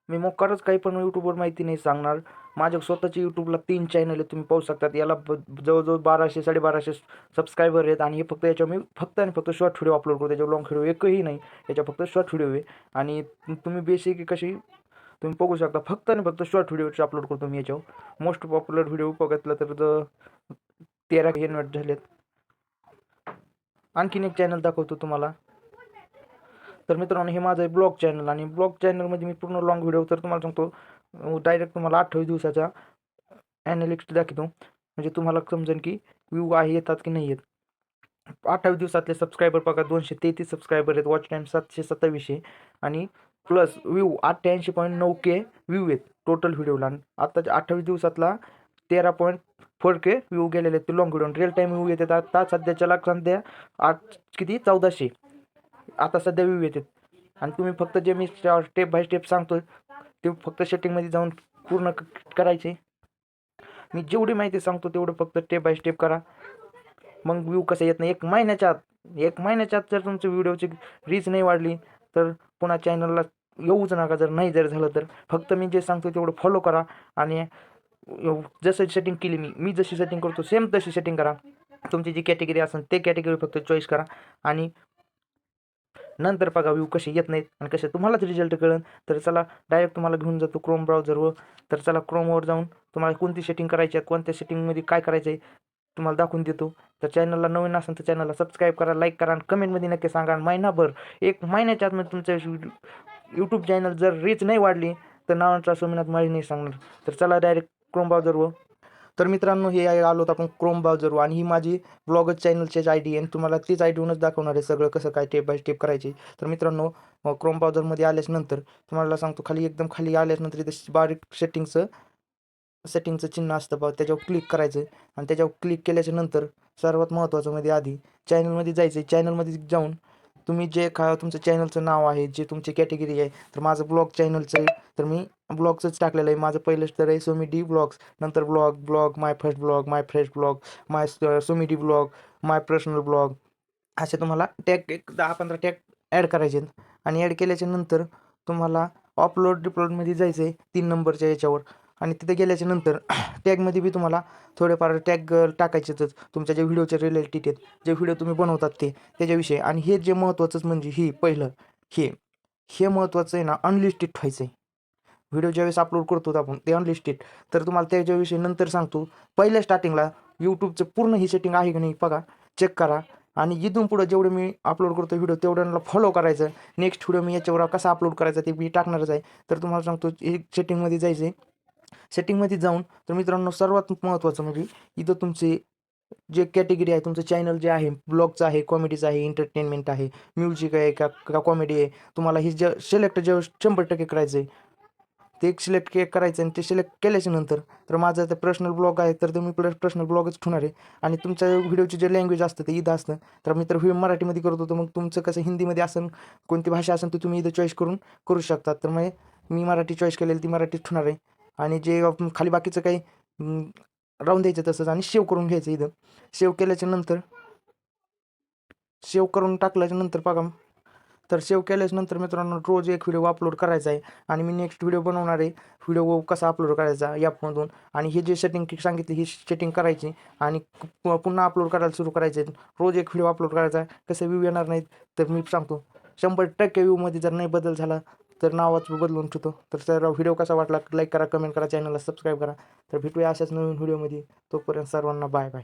मी मोकारच काही पण यूट्यूबवर माहिती नाही सांगणार. माझ्या स्वतःच्या यूट्यूबला 3 चॅनल आहेत, तुम्ही पाहू शकतात. याला जवळजवळ 1200 1250 सबस्क्रायबर आहेत आणि हे फक्त याच्यावर मी फक्त आणि फक्त शॉर्ट व्हिडिओ अपलोड करतो. त्याच्यावर लाँग व्हिडिओ एकही नाही, याच्या फक्त शॉर्ट व्हिडिओ आहे. आणि तुम्ही बेसिक कशी तुम्ही बघू शकता, फक्त आणि फक्त शॉर्ट व्हिडिओ अपलोड करतो मी याच्यावर. मोस्ट पॉप्युलर व्हिडिओ बघितला तर 13 इन्व्हाइट झालेत. आणखीन एक चॅनल दाखवतो तुम्हाला. तर मित्रांनो, हे माझं ब्लॉग चॅनल आणि ब्लॉग चॅनलमध्ये मी पूर्ण लाँग व्हिडिओ तर तुम्हाला सांगतो डायरेक्ट तुम्हाला 28 दिवसाचा ॲनालिस्ट दाखवतो, म्हणजे तुम्हाला समजेल की व्ह्यू आहे येतात की नाही येत. 28 दिवसातले सबस्क्रायबर बघा, 233 सबस्क्रायबर आहेत. वॉच टाईम 727 आणि प्लस व्ह्यू 88.9K व्ह्यू आहेत टोटल व्हिडिओला. आणि आत्ताच्या 28 दिवसातला 13.4K व्ह्यू गेलेले आहेत ते long video. Real time view येतात आता सध्याच्याला सध्या 1400 आता सध्या व्ह्यू येतात. आणि तुम्ही फक्त जे मी स्टेप बाय स्टेप सांगतो ते फक्त सेटिंगमध्ये जाऊन पूर्ण करायचे. मी जेवढी माहिती सांगतो तेवढं फक्त स्टेप बाय स्टेप करा, मग व्ह्यू कसं येत नाही. 1 महिन्याच्या आत जर तुमच्या व्हिडिओची रीच नाही वाढली तर पुन्हा चॅनलला येऊच नका. जर झालं तर फक्त मी जे सांगतो तेवढं फॉलो करा. आणि जसं सेटिंग केली मी जशी सेटिंग करतो सेम तशी सेटिंग करा. तुमची जी कॅटेगरी असेल ते कॅटेगरी फक्त चॉईस करा आणि नंतर बघा व्ह्यू कसे येत नाहीत आणि कसे तुम्हालाच रिझल्ट कळेल. तर चला डायरेक्ट तुम्हाला घेऊन जातो क्रोम ब्राउझरवर. तर चला क्रोमवर जाऊन तुम्हाला कोणती सेटिंग करायची आहे, कोणत्या सेटिंगमध्ये काय करायचं आहे तुम्हाला दाखवून देतो. तर चॅनलला नवीन असेल तर चॅनलला सबस्क्राईब करा, लाईक करा आणि कमेंटमध्ये नक्की सांगा. महिनाभर 1 महिन्याच्या आतमध्ये तुमचं यूट्यूब चॅनल जर रीच नाही वाढली तर नावाचा सोमनाथ माळी नाही सांगणार. तर चला डायरेक्ट क्रोम ब्राउझरवर. तर मित्रांनो, हे आलो होतं आपण क्रोम ब्राउझरवर आणि ही माझी ब्लॉगच चॅनलचीच आय डी आहे आणि तुम्हाला तीच आय डीवरूनच दाखवणार आहे सगळं कसं काय स्टेप बाय स्टेप करायची. तर मित्रांनो, क्रोम ब्राउझरमध्ये आल्याच्यानंतर तुम्हाला सांगतो खाली एकदम खाली आल्याच्यानंतर इथं बारीक सेटिंगचं चिन्ह असतं बघा, त्याच्यावर क्लिक करायचं. आणि त्याच्यावर क्लिक केल्याच्यानंतर सर्वात महत्त्वाचं मध्ये आधी चॅनलमध्ये जायचं. चॅनलमध्ये जाऊन तुम्ही जे तुमचं चॅनलचं नाव आहे, जे तुमची कॅटेगरी आहे. तर माझं ब्लॉग चॅनलचं आहे तर मी ब्लॉगचंच टाकलेलं आहे. माझं पहिलंच तर आहे सोमी डी ब्लॉग्स, नंतर ब्लॉग माय फर्स्ट ब्लॉग, माय फ्रेश ब्लॉग, माय सोमी डी ब्लॉग, माय पर्सनल ब्लॉग, असे तुम्हाला टॅग एक 10-15 टॅग ॲड करायचे. आणि ॲड केल्याच्यानंतर तुम्हाला अपलोडमध्ये जायचं आहे 3 नंबरच्या याच्यावर. आणि तिथे गेल्याच्यानंतर टॅगमध्ये बी तुम्हाला थोडेफार टॅग टाकायचेच तुमच्या जे व्हिडिओचे रिलेटेड आहेत, जे व्हिडिओ तुम्ही बनवतात त्याच्याविषयी. आणि हे जे महत्त्वाचंच म्हणजे पहिलं हे महत्त्वाचं आहे ना, अनलिस्टेड ठेवायचं आहे. व्हिडिओ ज्यावेळेस अपलोड करतो आपण ते अनलिस्टेड. तर तुम्हाला त्याच्याविषयी नंतर सांगतो. पहिल्या स्टार्टिंगला यूट्यूबचं पूर्ण ही सेटिंग आहे की नाही बघा, चेक करा. आणि इथून पुढं जेवढे मी अपलोड करतो व्हिडिओ तेवढ्यांना फॉलो करायचं. नेक्स्ट व्हिडिओ मी याच्यावर कसा अपलोड करायचा ते मी टाकणारच आहे. तर तुम्हाला सांगतो एक सेटिंगमध्ये जायचं आहे. सेटिंगमध्ये जाऊन तर मित्रांनो, सर्वात महत्त्वाचं म्हणजे इथं तुमचे जे कॅटेगरी आहे, तुमचं चॅनल जे आहे ब्लॉगचं आहे, कॉमेडीचं आहे, एंटरटेनमेंट आहे, म्युझिक आहे का कॉमेडी आहे, तुम्हाला हे जे सिलेक्ट जे 100% करायचं आहे ते एक सिलेक्ट करायचं. आणि ते सिलेक्ट केल्याच्यानंतर तर माझं ते पर्सनल ब्लॉग आहे तर तुम्ही पर्सनल ब्लॉगच ठेवणार आहे. आणि तुमच्या व्हिडिओचे जे लँग्वेज असतं ते इथं असतं. तर मी तर मराठीमध्ये करत होतो, मग तुमचं कसं हिंदीमध्ये असेल, कोणती भाषा असेल तर तुम्ही इथं चॉईस करू शकता. तर मग मी मराठी चॉईस केलेली ती मराठीच ठेवणार आहे. आणि जे खाली बाकीचं काही राहून द्यायचं तसंच आणि सेव्ह करून घ्यायचं. इथं सेव्ह करून टाकल्याच्यानंतर बघा, तर सेव्ह केल्याच्यानंतर मित्रांनो रोज एक व्हिडिओ अपलोड करायचा आहे. आणि मी नेक्स्ट व्हिडिओ बनवणार आहे व्हिडिओ कसा अपलोड करायचा ॲपमधून. आणि हे जे सेटिंग सांगितली ही सेटिंग करायची आणि पुन्हा अपलोड करायला सुरू करायचे. रोज एक व्हिडिओ अपलोड करायचा. कसं व्ह्यू येणार नाहीत तर मी सांगतो 100% व्ह्यूमध्ये जर नाही बदल झाला तर नावाच बदलून ठेवतो. तर व्हिडिओ कसा वाटला लाईक करा, कमेंट करा, चॅनलला सबस्क्राईब करा. तर भेटूया अशाच नवीन व्हिडिओमध्ये. तोपर्यंत सर्वांना बाय बाय.